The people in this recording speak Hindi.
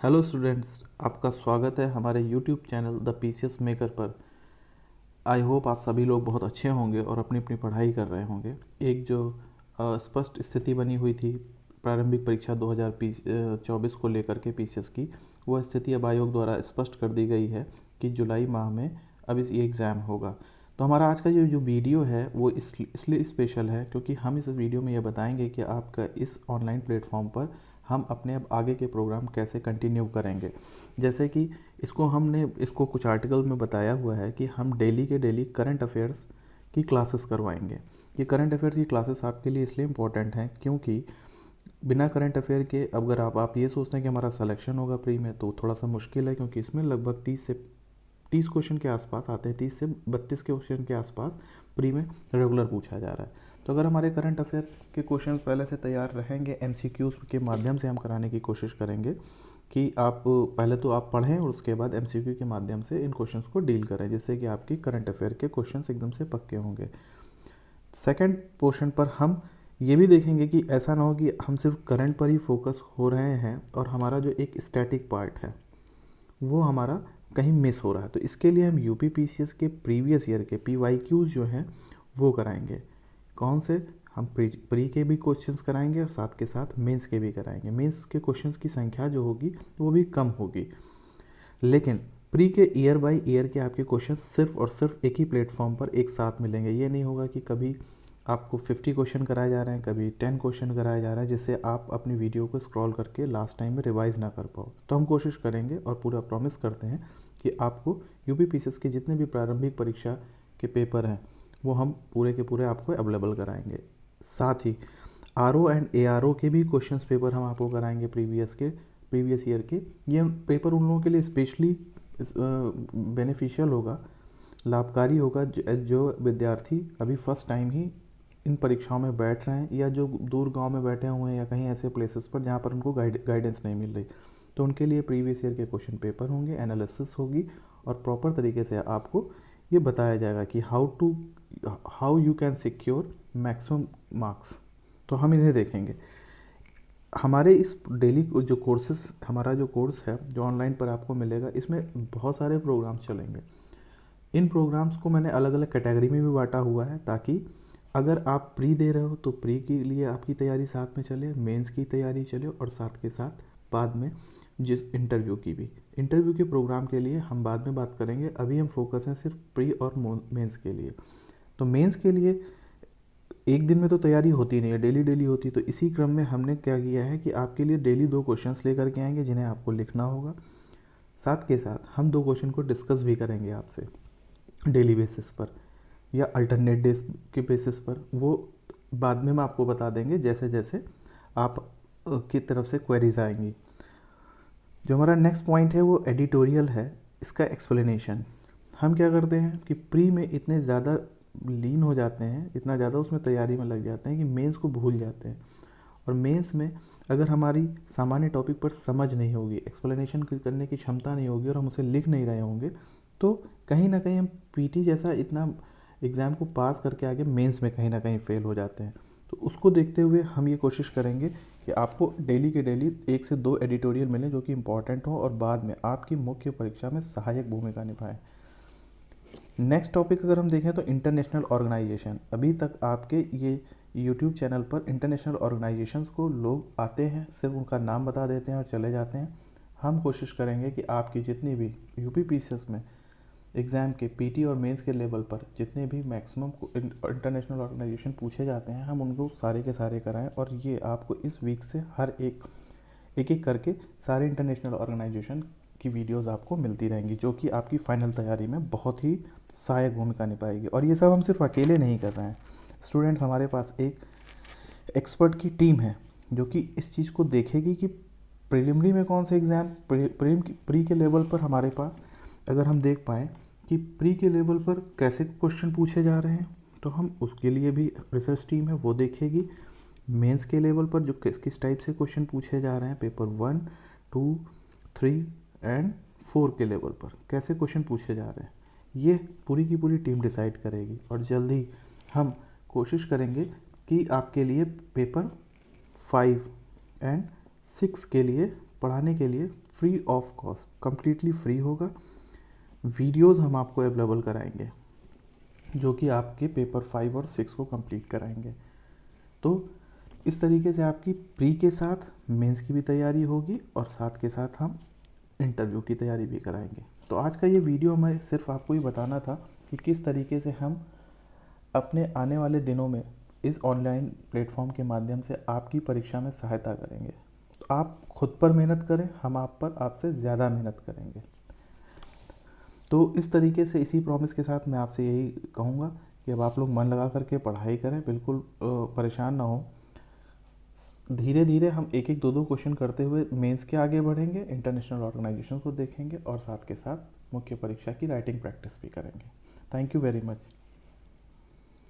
हेलो स्टूडेंट्स, आपका स्वागत है हमारे YouTube channel the PCS maker पर। आई होप आप सभी लोग बहुत अच्छे होंगे और अपनी अपनी पढ़ाई कर रहे होंगे। एक जो स्पष्ट स्थिति बनी हुई थी प्रारंभिक परीक्षा 2024 को लेकर के पीसीएस की, वो स्थिति अब आयोग द्वारा स्पष्ट कर दी गई है कि जुलाई माह में अब ये एग्ज़ाम होगा। तो हमारा आज का जो वीडियो है वो इसलिए स्पेशल है क्योंकि हम इस वीडियो में ये बताएंगे कि आपका इस ऑनलाइन प्लेटफॉर्म पर हम अपने अब आगे के प्रोग्राम कैसे कंटिन्यू करेंगे। जैसे कि इसको कुछ आर्टिकल में बताया हुआ है कि हम डेली के डेली करंट अफेयर्स की क्लासेस करवाएंगे। ये करंट अफेयर्स की क्लासेस आपके लिए इसलिए इम्पोर्टेंट हैं क्योंकि बिना करंट अफेयर के अगर आप ये सोचते हैं कि हमारा सिलेक्शन होगा प्री में, तो थोड़ा सा मुश्किल है क्योंकि इसमें लगभग 30 क्वेश्चन के आसपास आते हैं। 30 से 32 क्वेश्चन के आसपास प्री में रेगुलर पूछा जा रहा है। तो अगर हमारे करंट अफेयर के क्वेश्चन पहले से तैयार रहेंगे, एमसीक्यूज़ के माध्यम से हम कराने की कोशिश करेंगे कि आप पहले तो आप पढ़ें और उसके बाद एमसीक्यू के माध्यम से इन क्वेश्चंस को डील करें, जिससे कि आपकी करंट अफेयर के क्वेश्चंस एकदम से पक्के होंगे। सेकंड पोर्शन पर हम ये भी देखेंगे कि ऐसा ना हो कि हम सिर्फ करंट पर ही फोकस हो रहे हैं और हमारा जो एक स्टैटिक पार्ट है वो हमारा कहीं मिस हो रहा है। तो इसके लिए हम यूपी पीसीएस के प्रीवियस ईयर के पीवाईक्यूज़ जो हैं वो कराएंगे। कौन से? हम प्री के भी क्वेश्चंस कराएंगे और साथ के साथ मेंस के भी कराएंगे। मेंस के क्वेश्चंस की संख्या जो होगी वो भी कम होगी, लेकिन प्री के ईयर बाय ईयर के आपके क्वेश्चन सिर्फ और सिर्फ एक ही प्लेटफॉर्म पर एक साथ मिलेंगे। ये नहीं होगा कि कभी आपको 50 क्वेश्चन कराए जा रहे हैं, कभी 10 क्वेश्चन कराए जा रहे हैं, जिससे आप अपनी वीडियो को स्क्रॉल करके लास्ट टाइम में रिवाइज ना कर पाओ। तो हम कोशिश करेंगे और पूरा प्रॉमिस करते हैं कि आपको यूपी पीसीएस के जितने भी प्रारंभिक परीक्षा के पेपर हैं वो हम पूरे के पूरे आपको अवेलेबल कराएंगे। साथ ही आरओ एंड एआरओ के भी क्वेश्चंस पेपर हम आपको कराएंगे प्रीवियस ईयर के। ये पेपर उन लोगों के लिए स्पेशली बेनिफिशियल होगा, लाभकारी होगा, जो विद्यार्थी अभी फर्स्ट टाइम ही इन परीक्षाओं में बैठ रहे हैं या जो दूर गांव में बैठे हुए हैं या कहीं ऐसे प्लेसेस पर जहां पर उनको गाइडेंस नहीं मिल रही। तो उनके लिए प्रीवियस ईयर के क्वेश्चन पेपर होंगे, एनालिसिस होगी और प्रॉपर तरीके से आपको ये बताया जाएगा कि how you can secure maximum marks. तो हम इन्हें देखेंगे। हमारे इस डेली जो कोर्सेस, हमारा जो कोर्स है जो ऑनलाइन पर आपको मिलेगा, इसमें बहुत सारे प्रोग्राम्स चलेंगे। इन प्रोग्राम्स को मैंने अलग अलग कैटेगरी में भी बांटा हुआ है ताकि अगर आप प्री दे रहे हो तो प्री के लिए आपकी तैयारी साथ में चले, मेंस की तैयारी चले और साथ के साथ बाद में जिस इंटरव्यू के प्रोग्राम के लिए हम बाद में बात करेंगे। अभी हम फोकस हैं सिर्फ प्री और मेंस के लिए। तो मेंस के लिए एक दिन में तो तैयारी होती नहीं है, डेली डेली होती है। तो इसी क्रम में हमने क्या किया है कि आपके लिए डेली 2 क्वेश्चंस लेकर के आएंगे जिन्हें आपको लिखना होगा। साथ के साथ हम 2 क्वेश्चन को डिस्कस भी करेंगे आपसे डेली बेसिस पर या अल्टरनेट डेज के बेसिस पर। वो बाद में हम आपको बता देंगे जैसे जैसे आप की तरफ से क्वेरीज आएंगी। जो हमारा नेक्स्ट पॉइंट है वो एडिटोरियल है, इसका एक्सप्लेनेशन। हम क्या करते हैं कि प्री में इतने ज़्यादा लीन हो जाते हैं, इतना ज़्यादा उसमें तैयारी में लग जाते हैं कि मेंस को भूल जाते हैं। और मेंस में अगर हमारी सामान्य टॉपिक पर समझ नहीं होगी, एक्सप्लेनेशन करने की क्षमता नहीं होगी और हम उसे लिख नहीं रहे होंगे, तो कहीं ना कहीं हम पीटी जैसा इतना एग्ज़ाम को पास करके आगे मेंस में कहीं ना कहीं फेल हो जाते हैं। तो उसको देखते हुए हम ये कोशिश करेंगे कि आपको डेली के डेली 1 से 2 एडिटोरियल मिलें जो कि इम्पॉर्टेंट हो और बाद में आपकी मुख्य परीक्षा में सहायक भूमिका निभाएं। नेक्स्ट टॉपिक अगर हम देखें तो इंटरनेशनल ऑर्गेनाइजेशन। अभी तक आपके ये यूट्यूब चैनल पर इंटरनेशनल ऑर्गेनाइजेशंस को लोग आते हैं, सिर्फ उनका नाम बता देते हैं और चले जाते हैं। हम कोशिश करेंगे कि आपकी जितनी भी यूपी पीसीएस में एग्ज़ाम के पीटी और मेंस के लेवल पर जितने भी मैक्सिमम इंटरनेशनल ऑर्गेनाइजेशन पूछे जाते हैं, हम उनको सारे के सारे कराएं। और ये आपको इस वीक से हर एक एक करके सारे इंटरनेशनल ऑर्गेनाइजेशन की वीडियोस आपको मिलती रहेंगी, जो कि आपकी फ़ाइनल तैयारी में बहुत ही सहायक भूमिका निभाएगी। और ये सब हम सिर्फ अकेले नहीं कर रहे हैं स्टूडेंट्स, हमारे पास एक एक्सपर्ट की टीम है जो कि इस चीज़ को देखेगी कि प्रीलिमिनरी में कौन से एग्ज़ाम प्री के लेवल पर हमारे पास, अगर हम देख पाएँ कि प्री के लेवल पर कैसे क्वेश्चन पूछे जा रहे हैं, तो हम उसके लिए भी रिसर्च टीम है वो देखेगी। मेंस के लेवल पर जो किस किस टाइप से क्वेश्चन पूछे जा रहे हैं, पेपर 1, 2, 3 एंड 4 के लेवल पर कैसे क्वेश्चन पूछे जा रहे हैं, ये पूरी की पूरी टीम डिसाइड करेगी। और जल्दी हम कोशिश करेंगे कि आपके लिए पेपर 5 एंड 6 के लिए पढ़ाने के लिए free of cost, completely free होगा। वीडियोस हम आपको अवेलेबल कराएंगे जो कि आपके पेपर 5 और 6 को कंप्लीट कराएंगे। तो इस तरीके से आपकी प्री के साथ मेंस की भी तैयारी होगी और साथ के साथ हम इंटरव्यू की तैयारी भी कराएंगे। तो आज का ये वीडियो हमें सिर्फ आपको ही बताना था कि किस तरीके से हम अपने आने वाले दिनों में इस ऑनलाइन प्लेटफॉर्म के माध्यम से आपकी परीक्षा में सहायता करेंगे। तो आप खुद पर मेहनत करें, हम आपसे ज़्यादा मेहनत करेंगे। तो इस तरीके से इसी प्रॉमिस के साथ मैं आपसे यही कहूँगा कि अब आप लोग मन लगा करके पढ़ाई करें, बिल्कुल परेशान ना हो। धीरे धीरे हम एक एक दो दो क्वेश्चन करते हुए मेंस के आगे बढ़ेंगे, इंटरनेशनल ऑर्गेनाइजेशन को देखेंगे और साथ के साथ मुख्य परीक्षा की राइटिंग प्रैक्टिस भी करेंगे। Thank you very much.